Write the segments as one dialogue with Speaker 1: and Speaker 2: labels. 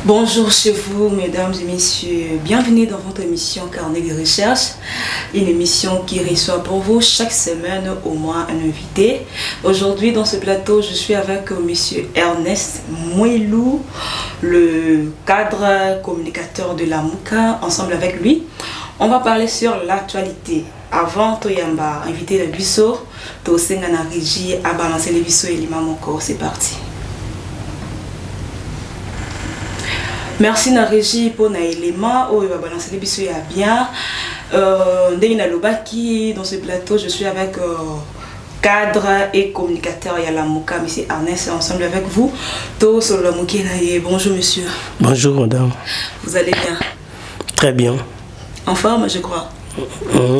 Speaker 1: Bonjour chez vous, mesdames et messieurs. Bienvenue dans votre émission Carnet de recherche. Une émission qui reçoit pour vous chaque semaine au moins un invité. Aujourd'hui, dans ce plateau, je suis avec monsieur Ernest Mouilou, le cadre communicateur de la Mouka. Ensemble avec lui, on va parler sur l'actualité. Avant, Toyamba, invité le Bissot, Tosengana Régie à balancer les Bissot et l'Imamoko. C'est parti. Merci na régie pour na élément où il va balancer les bisous à bien. Dans ce plateau, je suis avec cadre et communicateur Yala Mouka, monsieur Ernest, ensemble avec vous. Bonjour monsieur.
Speaker 2: Bonjour madame.
Speaker 1: Vous allez bien?
Speaker 2: Très bien.
Speaker 1: En forme, je crois.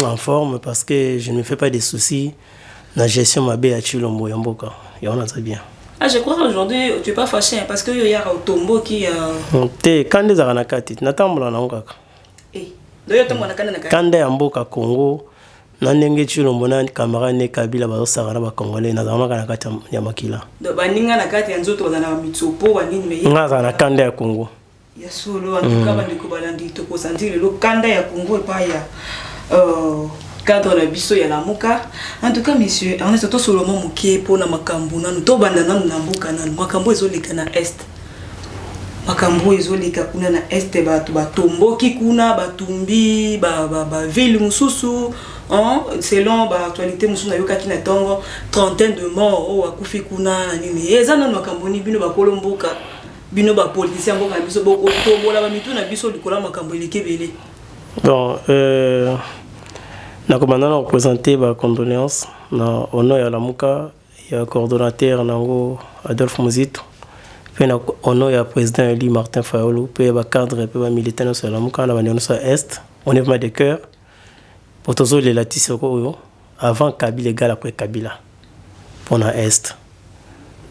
Speaker 2: En forme parce que je ne me fais pas de soucis. La gestion m'a bien à Chilombo Yamboka. Et on a très bien.
Speaker 1: Ah, je crois qu'aujourd'hui, tu n'es pas fâché parce qu'il y a un tombeau qui...
Speaker 2: Quand des aranakati, n'attends na ngaka.
Speaker 1: Eh, d'ailleurs, tu m'as dit
Speaker 2: quand des amboka Congo, n'anenge Chilombo na camarade ne Kabila bazo sarana ba Congolais na zama kana kati ya makila.
Speaker 1: Donc baninga na kati ya nzoto na mitsopo banini meye.
Speaker 2: Ngaza na kanda ya Congo.
Speaker 1: Ya solo en tout cas bandiko balandi to ko sentir le kanda ya Congo et pas ya cadre la biso ya la Mouka. En tout cas, monsieur, on est surtout sur le moment qui pour na makambu nanu to banda nanu na mboka nanu makambu ezoleka na est. Makambu ezoleka kuna na est batu batomboki kuna batumbi ba ville mususu selon ba actualité mususu na yokaki na tongo trentaine de morts o akufi kuna nini. Eza nanu makambu ni bino ba kolomboka bino ba politicien mboka biso boko to bola ba mitu na biso likola makambu elekebele.
Speaker 2: Bon nous avons représenté ma condoléance au nom de la Mouka, il y a le coordonnateur Adolphe Mouzito, puis au nom du président Eli Martin Fayoulou, puis il y a le cadre et le militaire de la Mouka, on a Est, on est vraiment de cœur, pour tous les latisseaux, avant Kabila égal après Kabila, pour l'Est,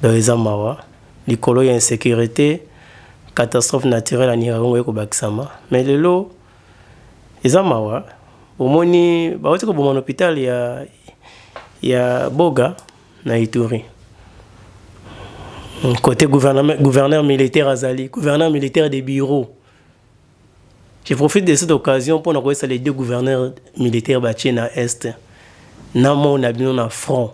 Speaker 2: dans les Amawa, les colons insécurité, catastrophe naturelle en Iran, mais le lot, les Amawa, au moni baotiko bon hôpital ya Boga na Ituri côté gouverneur militaire Azali gouverneur militaire des bureaux. Je profite de cette occasion pour nous les deux gouverneurs militaires bâtis na est na mon abino na front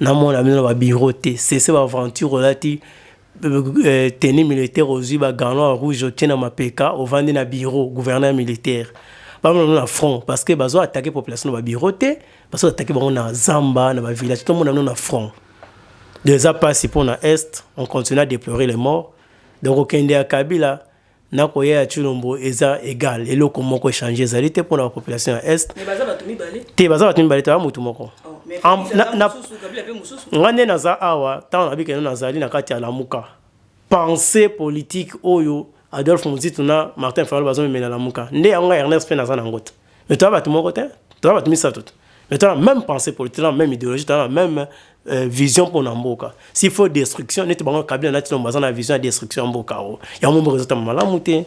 Speaker 2: na mon abino na bureau té c'est cette aventure relati tenue militaire aux yeux ba gants rouge tient na mapeka au vendre na bureau gouverneur militaire. Pas même na front parce que bazo attaquer population na biroté parce que attaquer bango na Zamba na ba village tout le monde na front déjà passé pour na est on continue à déplorer les morts donc okende ya Kabila na koya ya Chilombo eza égal et loko moko changer zalité pour la population à est
Speaker 1: mais baza batumi balé
Speaker 2: te baza batumi balé ta mutu moko
Speaker 1: na
Speaker 2: ngane na za awa tant na bikeno na zali na kati ya la Mouka pensée politique oyo Adolphe Mouzito na Martin Fayoulou bazo mena la Mouka ndé anga Ernest Pena za nangote mais toi batu moko te toi batu misa tout mais toi même pensée politique même idéologie toi même vision pour Namboka s'il faut destruction net bango Kabila na tino bazana vision de destruction mboka o ya mo résultat malamu te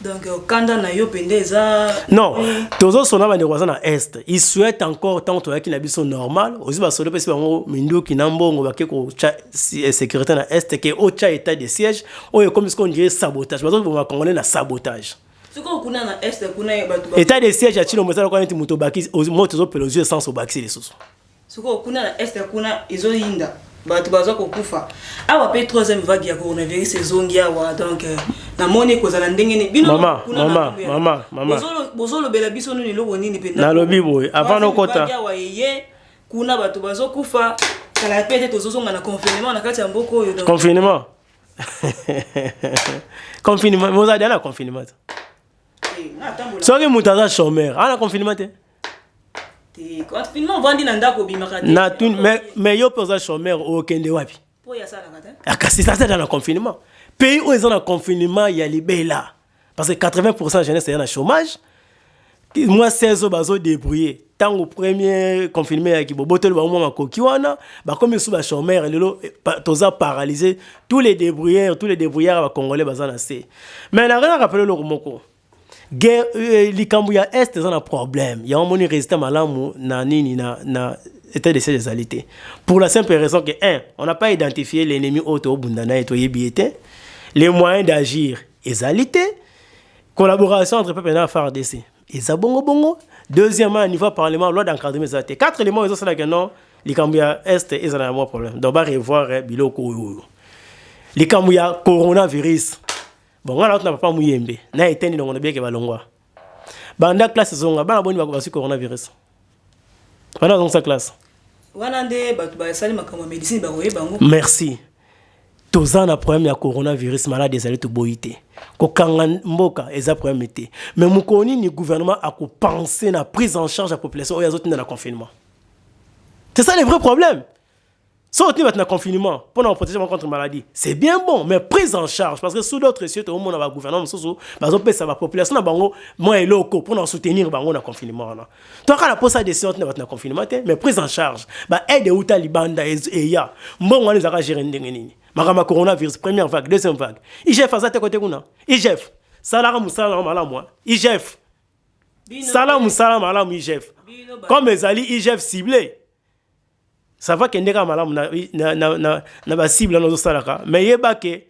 Speaker 1: donc kanda na yo pendeza
Speaker 2: non tozo sona ba ndeko na est il souhaite encore tant to yakina biso normal aussi ba solo pesi bango minduki na mbongo bakeko sécurité na est que au cha état de siège o comme ce qu'on dirait sabotage bazo ba congolais na sabotage
Speaker 1: suko kuna na est kuna batu
Speaker 2: état de siège ya Chilombo za ko nti muto baki moto zo pelo yeux sans obaki les sous
Speaker 1: suko kuna na est kuna izo yinda batu bazo ko kufa awa pe troisième vague ya coronavirus ezongi awa donc na moni ko zala ndenge ni bino mama bozolo bela biso nini loko nini pe
Speaker 2: na lobi boy avant no kota
Speaker 1: awa yeye kuna batu bazo kufa kala pe te tozozonga na confinement na kati ya mboko yo
Speaker 2: confinement confinement moza dia na confinement soki mutaza chômeur ana confinement te
Speaker 1: confinement vandi na ndako bimaka te
Speaker 2: na tout mais yo poza chômeur au kende wapi
Speaker 1: po ya sala kata
Speaker 2: akasi ça c'est dans le confinement pays où ils ont un confinement il y a libéla parce que 80% de jeunesse est en chômage moi 16 bazo débrouiller tant au premier confinement qui bobotel ba moi makoki wana ba comme sous ba chômeur lelo toza paralysé tous les débrouillards ba congolais bazana c'est mais na rien rappeler le moko guerre likambu ya est ont un problème il y a un moni résultat malamu na nini na état de siège alité pour la simple raison que on n'a pas identifié l'ennemi auto bundana et to yebiete les moyens d'agir. Égalité, collaboration entre peuple et la FARDC. Eza bongo. Deuxièmement, au niveau parlement, loi d'encadrement des athées. 4 éléments, ils ont ça que non, les Cambia Est, ils ont un problème. Donc, on va revoir Biloko. Les Cambia coronavirus. Bon, on n'a pas mouyembe. Na éteint, donc on a bien que balongwa. Banda classe zonga, bana boni ba coronavirus. Bana dans sa classe.
Speaker 1: Wanande batu ba sali makama médecine ba roye bango.
Speaker 2: Merci. Tozan a problème ya coronavirus malade des alliés to boité. Ko kanga mboka eza problème été. Mais mukoni ni gouvernement a ko penser na prise en charge de la population oya zoti na confinement. C'est ça le vrai problème. Si on est dans le confinement pour nous protéger contre la maladie, c'est bien bon, mais prise en charge. Parce que sous d'autres cieux, tout le monde a un gouvernement, par exemple, la population, moi et locaux, pour nous soutenir dans le confinement. Donc, on a posé la décision dans le confinement, mais prise en charge. Aide aux talibans et ya. Bon, on les a gérés. Ma coronavirus, première vague, deuxième vague. IGF, ça te côté kuna. IGF. Salam malam moi. IGF. Salam malam IGF. Comme les alliés IGF ciblés. Ça va qu'il y a na cible dans salaka mais yeba ke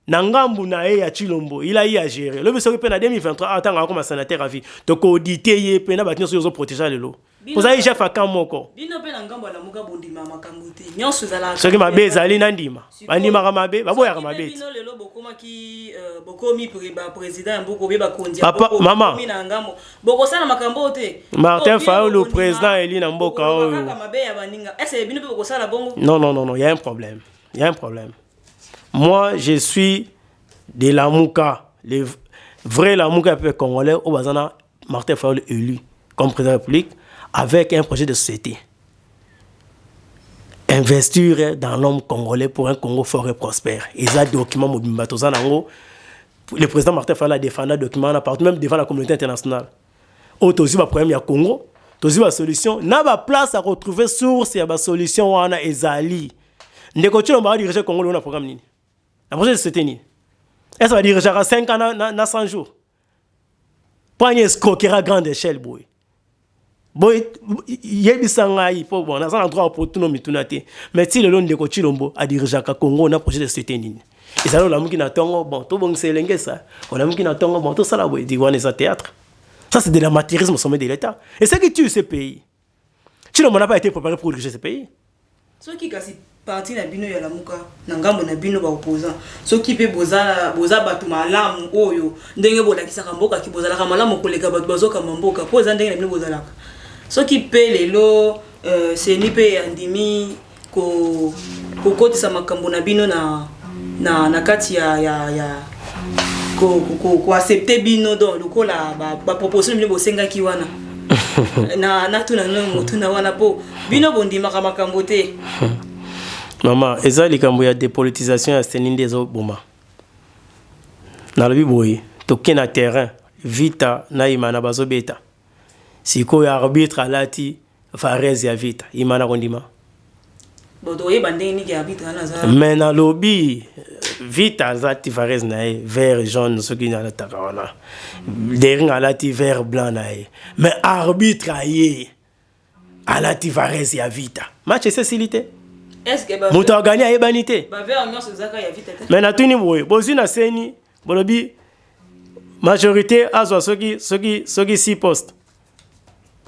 Speaker 2: nangambu na ya Chilombo il a eu à gérer le monsieur pe na 2023 attend comme sénateur à vie to ko auditer ye pe na batinyo so protéger le lot pour ça chef akam moko
Speaker 1: bino pe na ngambo la muka bondima makambuti nyonso zala
Speaker 2: so ki mabe zali na ndima bandima ka mabe baboya ka mabe
Speaker 1: bino lelo bokoma ki bokomi président mboko be bakondia
Speaker 2: papa mama
Speaker 1: na ngambo boko sana makambo te
Speaker 2: Martin Fayulu président eli na mboka oyo non il y a un problème moi je suis de la Mouka le vrai la Mouka peuple congolais au bazana Martin Fayulu élu comme président de la République avec un projet de société. Investir dans l'homme congolais pour un Congo fort et prospère. Et ça, document, le président Martin Fayulu a défendu un document, même devant la communauté internationale. Autosi, le problème, il y a Congo. Autosi, la solution. Il y a place à retrouver source, il y a une solution, on a Ezali. Nous va diriger le Congo, on a un programme. Un projet de société. Et ça va diriger à 5 ans, dans 100 jours. Pas une escroquerie à grande échelle, boy. Boy, yebisanga ipo bon na za droit pour tout no mitunate mais si le long de Chilombo a dirigé ka Congo na projet de société nini et ça la muki na tongo bon to bon selenge ça on a muki na tongo bon tout ça là boy diwane ça théâtre ça c'est de l'amateurisme au sommet de l'état et c'est qui tue ce pays Chilombo n'a pas été préparé pour diriger ce pays
Speaker 1: ceux qui kasi parti na bino ya la muka na ngambo na bino ba opposant ceux qui pe boza batu malamu oyo ndenge bola kisaka mboka ki boza la malamu koleka batu bazoka mboka poza ndenge na bino boza la ce qui paie les lots, c'est ni paye andimi ko koti sa makambo na bino na kati ya ko accepter bino donc lokola ba proposition bino bosenga ki wana na tuna mutu na wana po bino bondima ka makambo te
Speaker 2: maman eza likambo ya dépolitisation ya seninde zo boma na lobi boye toke na terrain vita na imana bazo beta si ko arbitre alati Varese ya vita imana kondima
Speaker 1: bodo ye bandeni ki arbitre na za
Speaker 2: mais na lobby vita alati Varese na vert jaune ce qui na ta wana derrière alati vert blanc na mais arbitre aye alati Varese ya vita match c'est facilité
Speaker 1: est-ce que ba
Speaker 2: muto gagner aye banité
Speaker 1: ba vert nyonso zaka ya vita
Speaker 2: mais na tuni boye bozina seni bolobi majorité azwa soki 6 postes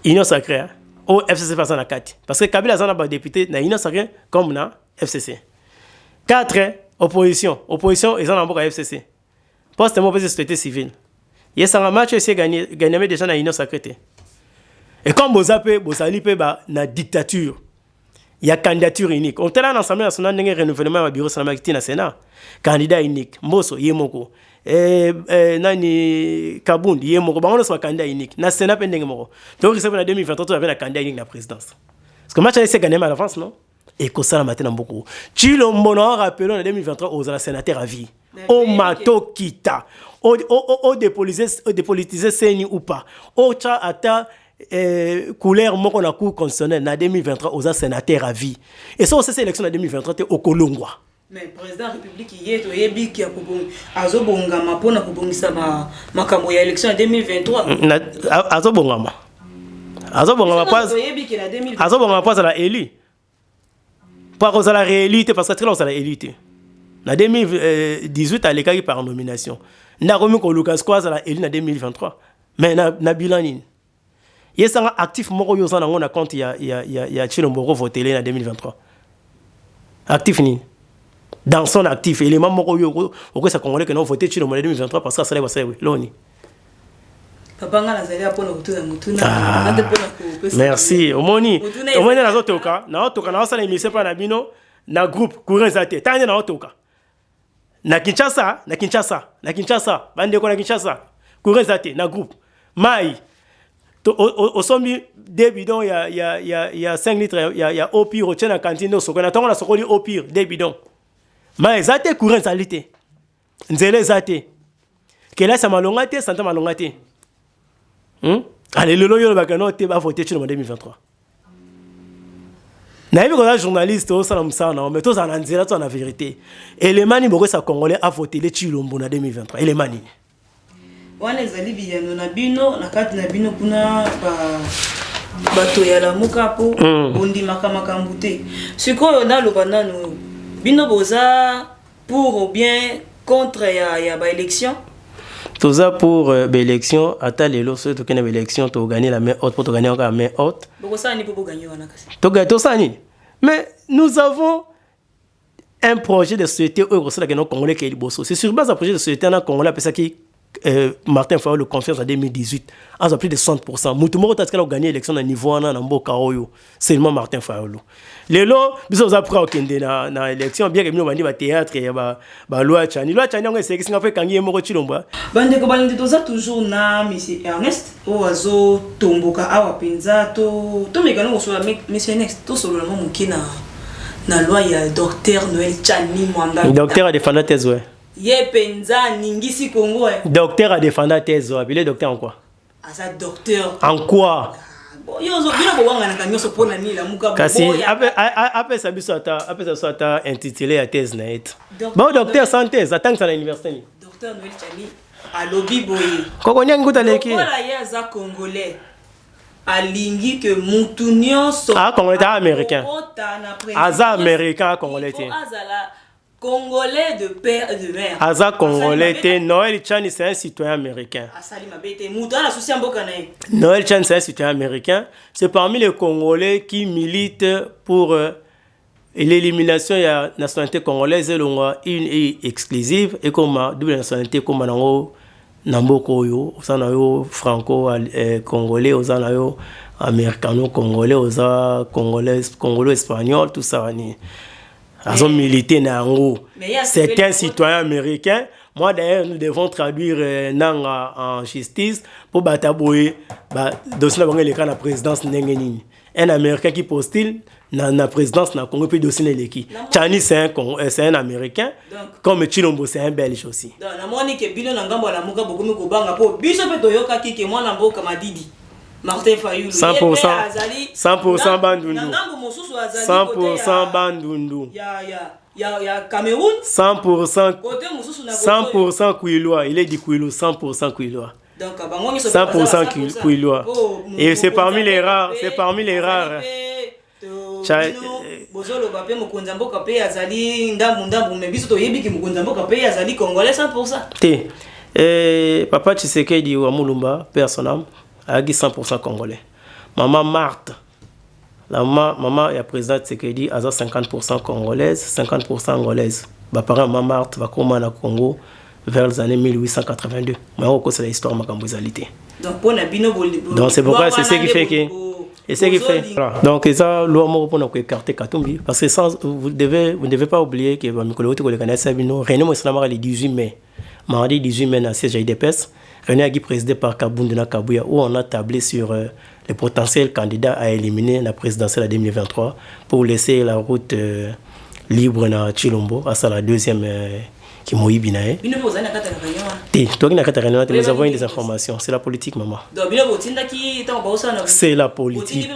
Speaker 2: Union sacrée au FCC face à la 4 parce que Kabila a un député na Union sacrée comme na FCC 4 opposition ils ont un FCC poste mo de société civile il y a un match aussi gagné déjà na Union sacrée et comme bozapé bozali pe ba na dictature il y a candidature unique on t'a l'Assemblée nationale n'engage renouvellement au bureau sanamaki na Sénat candidat unique Mboso yemoko nani Kabundi yemoko bango so candidat unique na Sénat pe ndenge moko donc c'est en 2023 avec la candidat unique na présidence parce que match c'est gagné à l'avance non et que ça la matin beaucoup Chilombo na rappelons en 2023 aux sénateurs à vie au mato kita au dépolitiser seni ou pas au cha ata couleur moko na cour constitutionnelle na 2023 aux sénateurs à vie et ça c'est élection en 2023 au Kolongwa
Speaker 1: mais président république yeto yebi ki akubonga azobongama pona kubongisa makambo ya élection en 2023
Speaker 2: azobongama pas à la élu pas à la réélite parce que là on a la élite En 2018, elle est par nomination. N'a remis que Lucas Quaz à élu en 2023. Mais na bilan il y a un actif moro yo sana ngona compte ya Chilombo voté en 2023. Actif ni dans son actif élément moro yo ko ça congolais que non voté Chilombo en 2023 parce que ça va ça oui loni.
Speaker 1: Papa nga nazali apona kutuna mutuna
Speaker 2: merci omoni na zotoka na otoka na osala émission pa na bino na groupe courant zate tande na otoka na Kinshasa bande ko na Kinshasa courant zate na groupe mai au sombi des bidons il y a 5 litres il y a au pire au tient na cantine soko na tongo na soko li au pire des bidons mai zate courant zalité nzele zate kela sa malonga te santa malonga te. Allez, le loyo va voter en 2023. Naïve quand journaliste au salam sana, mais tous en anzela tout en vérité. Et les mani beaucoup ça congolais a voté les Chilombo en 2023. Et les mani.
Speaker 1: Wana ezali biyano na bino na kati na bino kuna bato ya la mukapo bondi makambu te. Sikoyo na lobana no bino boza pour ou bien contre ya ba élection.
Speaker 2: Tout ça pour l'élection, à l'élection, ceux qui ont l'élection, tu as gagné la main haute, pour gagner encore la main haute. Mais nous avons un projet de société au Congolais qui est Bosso. C'est sur base d'un projet de société en Congolais, qui Martin Fayulu le confiance en 2018, à plus de 60%. Moutoumoro a gagné l'élection à niveau en Namboka, seulement Martin Fayulu. Les lots, nous avons appris dans l'élection, bien que nous avons dit théâtre et loi Chani. Loi Chani, on sait que c'est un peu quand il y a un Chilombo.
Speaker 1: Bande ko balinde toza toujours na monsieur Ernest oazo tomboka awa penza to mekano ko sola monsieur Ernest to solo na mukina na loi ya docteur Noël Chani Mwanda.
Speaker 2: Docteur a défendu thèse ouais.
Speaker 1: Ye penza ningisi Congo.
Speaker 2: Docteur a défendu thèse ouais. Il est docteur en quoi?
Speaker 1: Asa docteur.
Speaker 2: En quoi?
Speaker 1: Yozo bino ko wanga na kanyoso pona ni la muka bo.
Speaker 2: Kasi après ça soit intitulé à thèse net. Bon docteur sans thèse, attends ça à l'université.
Speaker 1: Docteur Noël Chani à lobby boye.
Speaker 2: Kokonya nguta leki.
Speaker 1: Voilà ya za congolais. Alingi que mutunyo so.
Speaker 2: Ah congolais américain. Aza américain congolais.
Speaker 1: Azala congolais de père et de mère.
Speaker 2: Aza congolais, Noël Chani c'est un citoyen américain. Noël Chani c'est un citoyen américain. C'est parmi les Congolais qui militent pour l'élimination de la nationalité congolaise et une exclusive et comme double nationalité comme Namboko yo, franco congolais, américano congolais, congolais espagnol, tout ça. Ils ont milité dans c'est un citoyen américain. Moi d'ailleurs nous devons traduire en justice pour batabouer dossier dans le cas de la présidence n'engeni. Un américain qui postule dans la présidence na Congo puis dossier l'équipe. Chani c'est un américain comme Chilombo c'est un belge aussi.
Speaker 1: Donc na moni ke bino na ngambo la muka bokomi ko banga po biso pe toyoka ki ke mwana mboka madidi. Martin Fayulu
Speaker 2: 100% bandundu. 100% bandundu.
Speaker 1: Ya Cameroun
Speaker 2: 100% Kouilois, il est dit Kouilo 100% Kouilois.
Speaker 1: Donc
Speaker 2: 100% Kouilois. Et c'est parmi les rares,
Speaker 1: Bozolo bape mokonza mboka pe azali ndambu mais biso to yebiki mokonza mboka pe azali congolais 100%.
Speaker 2: Papa Tshisekedi wa Mulumba personnel a 100% congolais. Maman Marthe, maman et la présidente Tshisekedi a 50% congolaise, 50% angolaise. Mes parents maman Marthe va comment au Congo vers les années 1882. Mais on connaît l'histoire de ma cambrizalité. Donc c'est pourquoi c'est ce qui fait que et c'est qui fait. Donc ça l'homme pour nous écarter Katumbi parce que sans vous ne devez pas oublier que Mikolo Tiko le Canada Sabino René Mousslamara le 18 mai. Mardi 18 mai à siège IDPS. René Agui présidé par Kabundina Kabuya où on a tablé sur les potentiels candidats à éliminer la présidentielle en 2023 pour laisser la route libre à Chilombo, à ça la deuxième qui m'a binaé. Nous avons des informations. C'est la politique, maman. C'est la politique.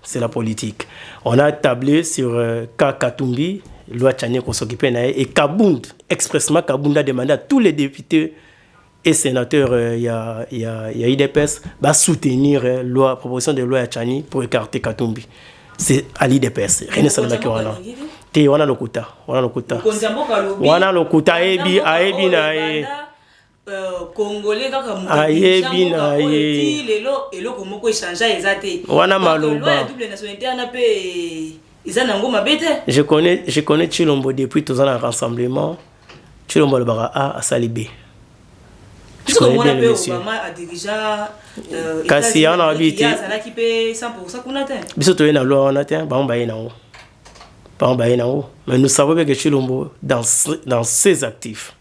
Speaker 2: C'est la politique. On a tablé sur Katumbi, loi Tchani qu'on s'occupe et Kabound, expressement Kabound a demandé à tous les députés et sénateurs, il y a IDPS, va soutenir la proposition de loi Tchani pour écarter Katumbi. C'est à l'IDPS. René Salama Kiwana. te wana lokuta wana lokuta ayebi na ye
Speaker 1: Congolais kaka
Speaker 2: ayebi na ye
Speaker 1: lelo eloko moko échanger ezate
Speaker 2: wana maloba
Speaker 1: double nationalité ana pe izana ngoma bete.
Speaker 2: Je connais Chilombo depuis tous un rassemblement. Chilombo le bara a salibe. Je connais bien le monsieur.
Speaker 1: Obama a déjà
Speaker 2: kasi ana habité
Speaker 1: ça qui paye 100% qu'on atteint.
Speaker 2: Biso to na loi on atteint ba on ba na haut. Mais nous savons bien que Chilombo dans ses actifs.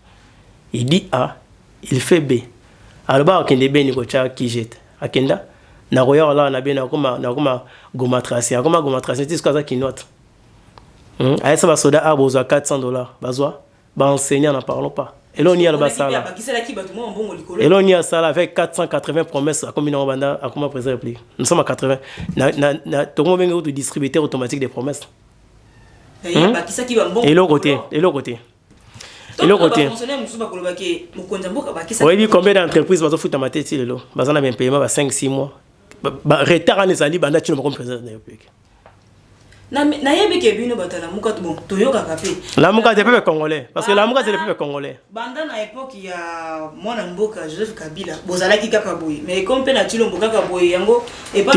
Speaker 2: Il dit A, il fait B. Alors ba okende be ni ko cha ki jete. Akenda na roya là na bien na koma gomatracien c'est ce qui note. Aïe ça va soda a besoin $400 bazwa ba enseignant n'en parlons pas. Et là on y a le basala. Et là on y a ça avec 480 promesses à combien on banda à comment préserver. Nous sommes à 80. Na tout le monde distributeur automatique des promesses. Et l'autre côté. Oui, combien d'entreprises vont foutre ma tête là? Bazana bien paiement 5-6 mois. Retard en ezali banda tu ne pas président de la République.
Speaker 1: Na yebi ke bino batala muka bon toyoka kapé.
Speaker 2: La muka c'est peuple congolais parce que la muka c'est le peuple congolais.
Speaker 1: Banda na époque ya mwana mboka Joseph Kabila bozala ki kaka boy mais comme pe na Chilombo kaka boy yango et pas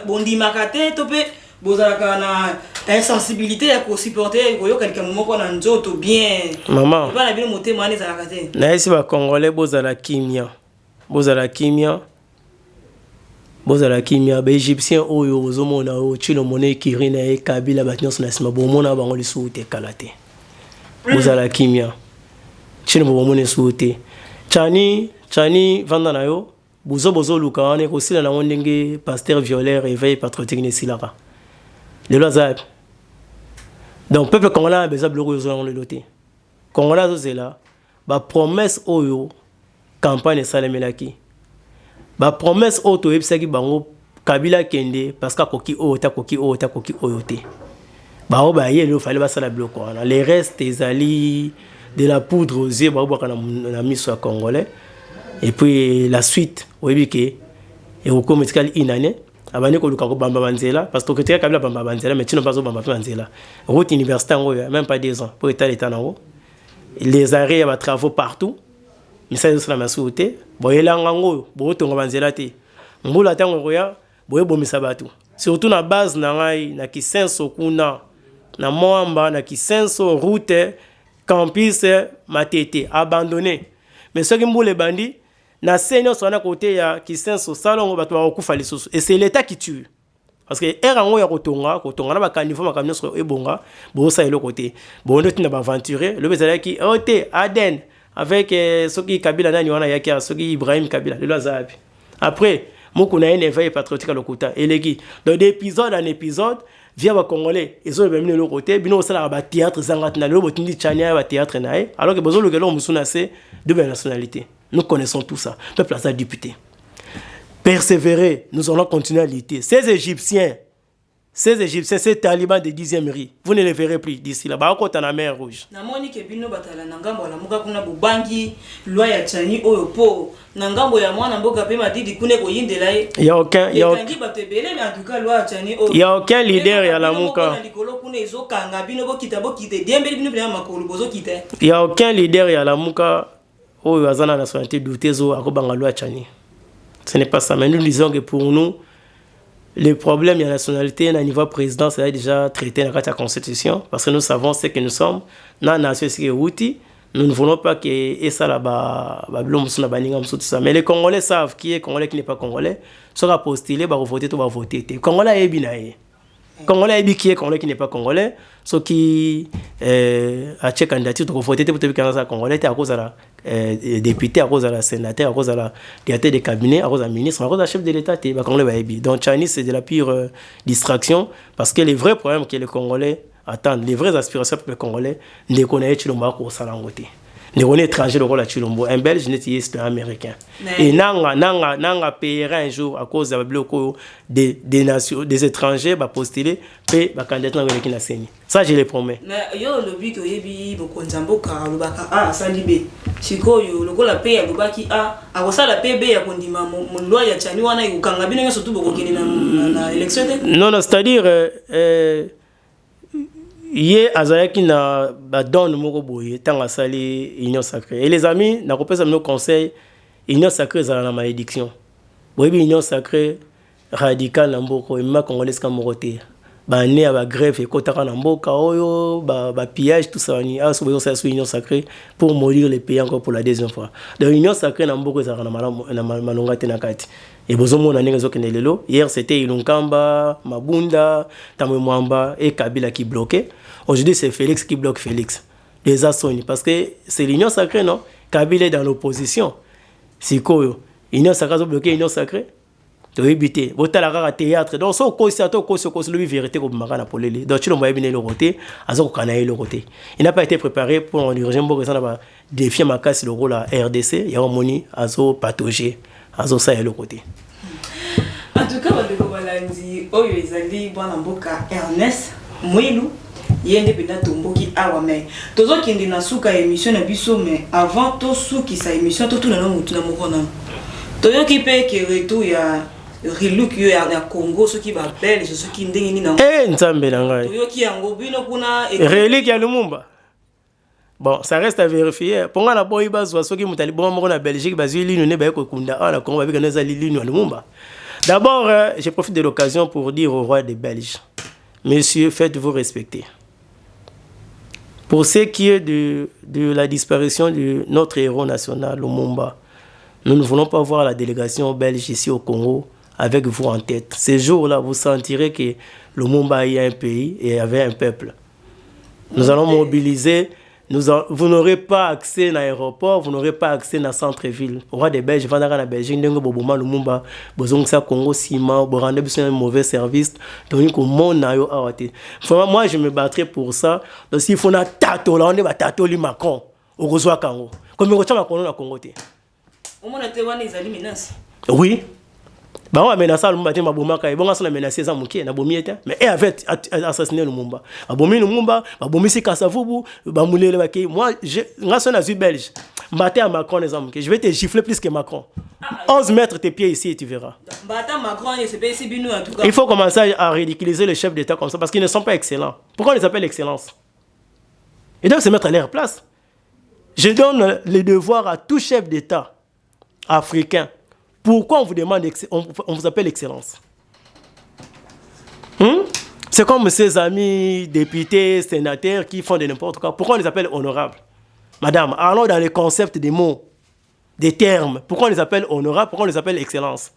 Speaker 1: bondi makate to pe bozala kana insensibilité ya ko supporter ko yoka quelqu'un moko na nzoto bien.
Speaker 2: Maman.
Speaker 1: Pas na bino motema ane za kate.
Speaker 2: Na esi ba congolais bozala kimia. Bozala kimia ba égyptien oyo ozomona o Chilombo ne kirina e Kabila batnyos na sima bomona bango lisuute kalate. Bozala kimia. Chilombo bomone suute. Chani vanda na yo bozo luka wane ko sila na ndenge pasteur violeur éveil patriotique ne silaka. Le loisab. Donc peuple congolais a besoin de bloko yo le loté. Congolais zo zela ba promesse oyo campagne salemelaki. Ba promesse auto ebisaki bango Kabila kende parce que koki oyote. Ba oba yelo fallait ba sala bloco wana. Les restes ezali de la poudre aux yeux ba oba na miso congolais. Et puis la suite oyebike et au commercial inane abane ko luka ko bamba banzela parce que tu Kabila bamba banzela mais tu n'as pas zo bamba banzela. Route universitaire même pas 2 ans pour état l'état nango. Les arrêts ba travaux partout. Mais ça c'est la masouté boyelanga ngo botonga banzela te mbula tango koya boye bomisa batu surtout na base na ngai na Kisenso kuna na Moamba na Kisenso route campus Matete abandonné mais ce qui mbule bandi na senior sona côté ya Kisenso salongo batu ba kufa lisusu et c'est l'état qui tue parce que erango ya kotonga na ba kanifo makamyo so ebonga bo sa elo côté bo ndo tina ba aventurer le bezala ki ote Aden avec ceux qui Kabila nani wana yaki ceux qui Ibrahim Kabila le lozabi après moko na éveil patriotique le kota eleki donc d'épisode en épisode via ba congolais ils ont même le côté bino sala ba théâtre zangat na le botindi chania ba théâtre nae alors que bezo le gelo musuna c'est de belle nationalité nous connaissons tout ça peuple à député persévérer nous allons continuer à lutter ces Égyptiens ces talibans de 10e riz, vous ne les verrez plus d'ici là-bas, à la mer Rouge.
Speaker 1: Namoni ke bino batala nangambo la muka kuna bubangi loi ya Chani oyopo nangambo ya mwana mboka pe madidi kune ko yindela e.
Speaker 2: Il y a aucun leader ya la muka. Il y a aucun leader ya la muka oyo azana nationalité doutezo akobanga loi Chani. Ce n'est pas ça, mais nous disons que pour nous le problème de la nationalité à niveau président, c'est déjà traité dans la Constitution, parce que nous savons ce que nous sommes. Dans la nation, nous ne voulons pas que ça là-bas, mais les Congolais savent qui est Congolais, qui n'est pas Congolais. Sera postulé, va voter, tout va voter. Congolais est bien. Congolais est qui est Congolais, qui n'est pas Congolais. Ceux qui a checké candidature, pour voter pour que Congolais, à cause de la député, à cause de la sénateur, à cause de la directeur des cabinets, à cause de la ministre, à cause de la chef de l'État, donc Chinese c'est de la pure distraction parce que les vrais problèmes que les Congolais attendent, les vraies aspirations pour les Congolais, ne connaissent pas Chilombo au Salangote. Ne connaissent étranger le rôle à Chilombo, un Belge n'est pas américain. Et nanga payera un jour à cause de bloco des nations, des étrangers, va postuler, paye va candidater dans le Séni. Ça je les promets.
Speaker 1: Mais yo le but que yebi bokonzambo ka lobaka a salibe. Siko yo loko la paye lobaki a akosa la PB ya kondima mon loi ya Chani wana ikanga bino surtout bokokeni na élection.
Speaker 2: Non, c'est-à-dire Yé azalaki na badon moko boye tanga sali union sacrée. Et les amis, na kopesa nos conseils, union sacrée za na malédiction. Boyebi union sacrée radicale na mboko ma congolais ka moroté. Ba né à ba grève et kotaka na mboka oyo ba pillage tout ça ni aso boyo sa union sacrée pour mourir les pays encore pour la deuxième fois. Donc union sacrée na mboko za na malonga tena kati. Et bozomo na ninga zokene lelo. Hier c'était Ilunkamba, Mabunda, Tamwe Mwamba et Kabila qui bloquait. Aujourd'hui c'est Félix qui bloque Félix. Les Assoni parce que c'est l'union sacrée non. Kabila est dans l'opposition. C'est quoi union sacrée bloqué union sacrée. Tu veux éviter. Botala kaka théâtre. Donc so ko sa to ko so le vérité ko makana polele. Donc tu l'envoyer bien le côté, azo kana le côté. Il n'a pas été préparé pour en urgence pour que ça va défier ma casse le rôle à RDC, il y a un moni azo patauger. Azo ça le côté.
Speaker 1: En tout cas, on va balandi oyo ezali bwana mboka Ernest Mwilu yende pena tomboki awa mais tozo kindi na suka émission na biso mais avant to suki sa émission to tuna na mutu na mokona. Toyo ki pe ke retour ya Riluk yo ya Congo ceux qui va belge ceux qui ndenge ni na.
Speaker 2: Nzambe na ngai.
Speaker 1: Toyo ki yango bino kuna
Speaker 2: Relique ya Lumumba. Bon, ça reste à vérifier. Pour moi, la boy base soit qui mutali bon mon en Belgique, basé l'île ne ba ko kunda ala Congo avec nos alliés l'île Lumumba. D'abord, je profite de l'occasion pour dire au roi des Belges, messieurs, faites-vous respecter. Pour ce qui est de la disparition de notre héros national, Lumumba, nous ne voulons pas voir la délégation belge ici au Congo avec vous en tête. Ces jours-là, vous sentirez que Lumumba y a un pays et avait un peuple. Nous allons mobiliser. Vous n'aurez pas accès à l'aéroport, vous n'aurez pas accès à la centre-ville. Au roi des Belges, je vais dans la Belgique, je vais Lumumba, Bozongsa Congo, Sima, Borande, un mauvais service. Donc, moi, je me battrai pour ça. Donc, s'il faut un tato, là, on va tato Macron, au reçoit Congo. Comme on a Congo, on a Congo. Oui. Bah on a menacé Lumumba te mabomaka bon on a menacé ça mukie na bomiete mais et avait assassiné Lumumba abomi Lumumba abomi si Kasavubu ba mulele baki moi je ngasa na belge mbaté à Macron les hommes je vais te gifler plus que Macron 11 mètres tes pieds ici et tu verras
Speaker 1: mbata Macron c'est pas ici bino en tout cas
Speaker 2: il faut commencer à ridiculiser les chefs d'état comme ça parce qu'ils ne sont pas excellents. Pourquoi on les appelle excellence? Ils doivent se mettre à leur place. Je donne le devoir à tout chef d'état africain. Pourquoi on vous demande, on vous appelle excellence? C'est comme ces amis députés, sénateurs qui font de n'importe quoi. Pourquoi on les appelle honorables? Madame, allons dans les concepts des mots, des termes. Pourquoi on les appelle honorables? Pourquoi on les appelle excellence?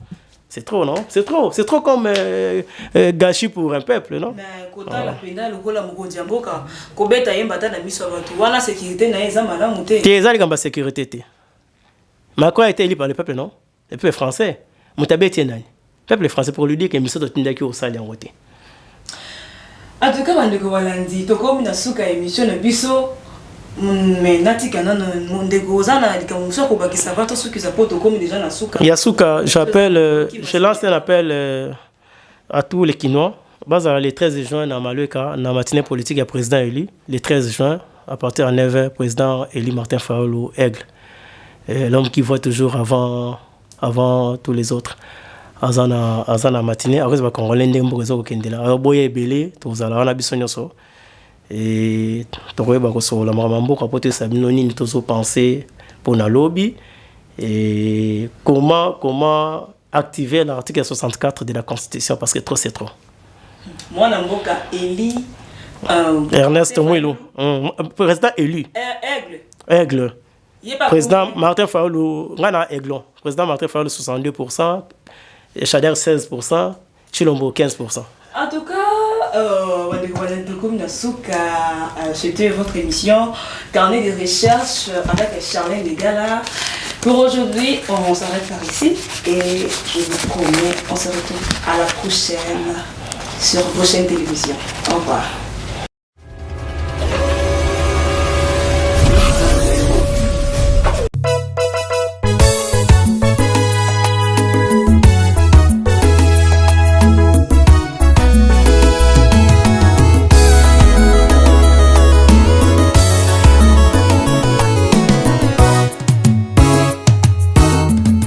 Speaker 2: C'est trop, non? C'est trop comme gâchis pour un peuple, non? Sécurité. Macron a été élu par le peuple, non? Le peuple français. Moutabé Tienani. Le peuple français pour lui dire que Misso Tindaki au Sali en côté.
Speaker 3: En tout cas, Mandeko Walandi, to comme na suka émission na biso, mais nati kana ndeko zana likamuso ko bakisa bato suki za poto comme déjà na suka.
Speaker 2: Yasuka, je lance un appel à tous les Kinois. Le 13 juin, dans Maluka, dans la matinée politique, il y a président élu. Le 13 juin, à partir de 9h, président élu Martin Fayulu Aigle. L'homme qui voit toujours avant tous les autres. Azana matinée, après va qu'on l'ende mbozo okendela. Alors boye belé, tozala na biso nyoso. Et tokoye ba ko so la mambo kapote sabino nini tozo penser pour na lobby et comment activer l'article 64 de la Constitution parce que trop c'est trop.
Speaker 3: Moi na mboka Eli
Speaker 2: Ernest Mwilu, président élu. Aigle. Président Martin Fayulu, Ngana Aiglon. Président Martin Fayulu 62%, Chader 16%, Chilombo 15%.
Speaker 3: En tout cas, c'était votre émission Carnet de recherche avec Charlène Degala. Pour aujourd'hui, on s'arrête par ici et je vous promets, on se retrouve à la prochaine sur prochaine télévision. Au revoir.